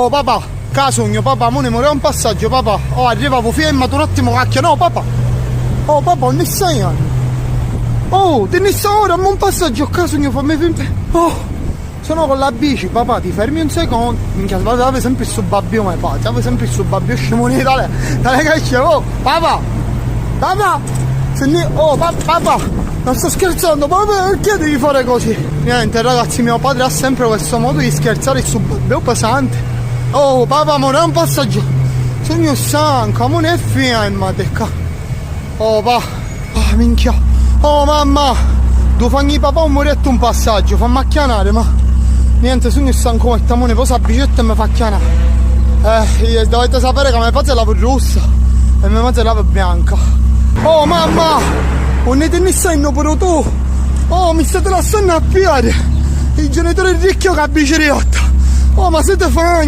Oh papà, casogno, papà, mo ne muore un passaggio, papà. Oh, arrivavo, fermato un attimo, cacchio, no, papà. Oh, papà, non ne stai anni. Oh, te ne sta ora, un passaggio, casogno, fammi finta. Oh, sono con la bici, papà, ti fermi un secondo. Minchia, avevo sempre il subabbio, ma papà, avevo sempre il subabbio, scimonì, dalle cacchio, oh, papà, papà, oh, papà, non sto scherzando, papà, perché devi fare così? Niente, ragazzi, mio padre ha sempre questo modo di scherzare, il subabbio pesante. Oh, papà, ma non è un passaggio, sono stanco, ma non è fermate qua. Oh, papà, oh, minchia, oh, mamma, devo fargli papà un muretto un passaggio, fammi acchianare, ma niente, sono stanco, come ne posa la bicicletta e mi fa acchianare. Dovete sapere che mia padre è la rossa e mia madre è la bianca. Oh, mamma, non ne ne stai pure tu? Oh, mi state lasciando a piare, il genitore ricchio che ha bicicletta. Oh, ma siete fagni.